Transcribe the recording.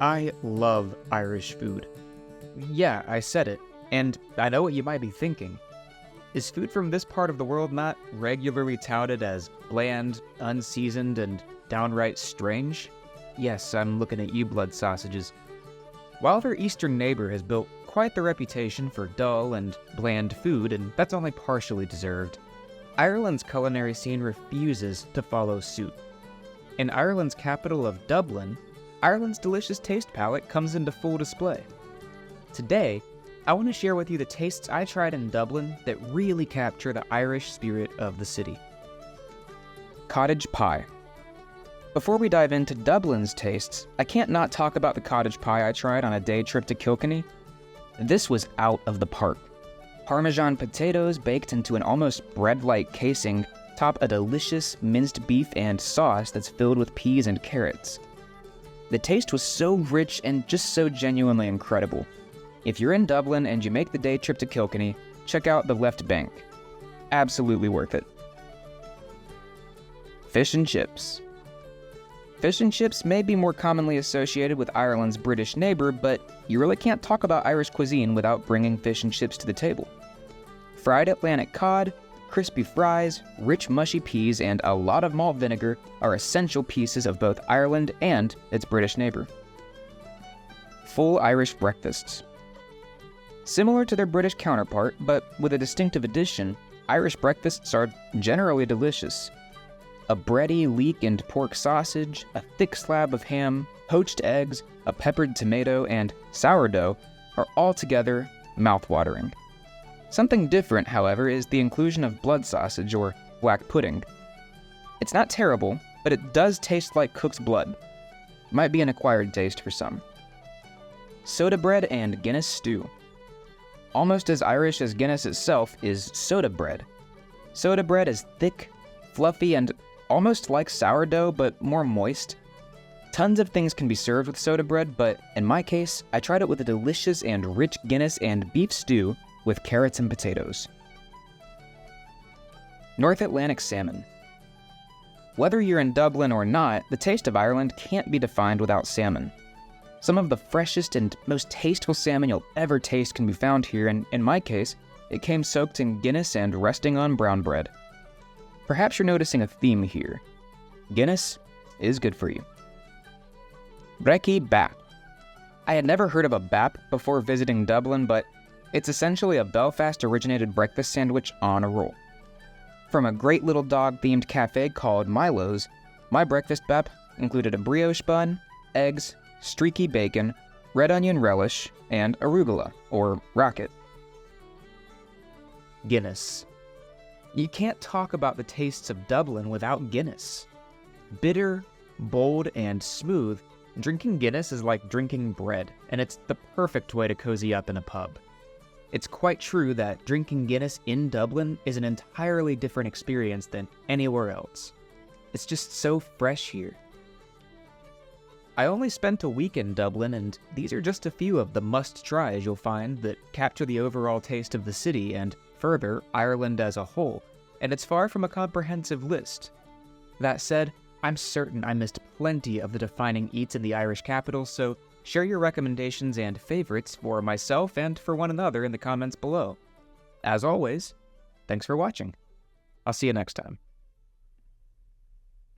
I love Irish food. Yeah, I said it, and I know what you might be thinking. Is food from this part of the world not regularly touted as bland, unseasoned, and downright strange? Yes, I'm looking at you, blood sausages. While their eastern neighbor has built quite the reputation for dull and bland food, and that's only partially deserved, Ireland's culinary scene refuses to follow suit. In Ireland's capital of Dublin, Ireland's delicious taste palette comes into full display. Today, I want to share with you the tastes I tried in Dublin that really capture the Irish spirit of the city. Cottage Pie. Before we dive into Dublin's tastes, I can't not talk about the cottage pie I tried on a day trip to Kilkenny. This was out of the park. Parmesan potatoes baked into an almost bread-like casing top a delicious minced beef and sauce that's filled with peas and carrots. The taste was so rich and just so genuinely incredible. If you're in Dublin and you make the day trip to Kilkenny, check out the Left Bank. Absolutely worth it. Fish and chips. Fish and chips may be more commonly associated with Ireland's British neighbor, but you really can't talk about Irish cuisine without bringing fish and chips to the table. Fried Atlantic cod, crispy fries, rich mushy peas, and a lot of malt vinegar are essential pieces of both Ireland and its British neighbor. Full Irish breakfasts. Similar to their British counterpart, but with a distinctive addition, Irish breakfasts are generally delicious. A bready leek and pork sausage, a thick slab of ham, poached eggs, a peppered tomato, and sourdough are altogether mouth-watering. Something different, however, is the inclusion of blood sausage or black pudding. It's not terrible, but it does taste like cook's blood. Might be an acquired taste for some. Soda bread and Guinness stew. Almost as Irish as Guinness itself is soda bread. Soda bread is thick, fluffy, and almost like sourdough, but more moist. Tons of things can be served with soda bread, but in my case, I tried it with a delicious and rich Guinness and beef stew with carrots and potatoes. North Atlantic salmon. Whether you're in Dublin or not, the taste of Ireland can't be defined without salmon. Some of the freshest and most tasteful salmon you'll ever taste can be found here, and in my case, it came soaked in Guinness and resting on brown bread. Perhaps you're noticing a theme here. Guinness is good for you. Brey Bap. I had never heard of a bap before visiting Dublin, but it's essentially a Belfast-originated breakfast sandwich on a roll. From a great little dog-themed cafe called Milo's, my breakfast bap included a brioche bun, eggs, streaky bacon, red onion relish, and arugula, or rocket. Guinness. You can't talk about the tastes of Dublin without Guinness. Bitter, bold, and smooth, drinking Guinness is like drinking bread, and it's the perfect way to cozy up in a pub. It's quite true that drinking Guinness in Dublin is an entirely different experience than anywhere else. It's just so fresh here. I only spent a week in Dublin, and these are just a few of the must-tries you'll find that capture the overall taste of the city and, further, Ireland as a whole, and it's far from a comprehensive list. That said, I'm certain I missed plenty of the defining eats in the Irish capital, so share your recommendations and favorites for myself and for one another in the comments below. As always, thanks for watching. I'll see you next time.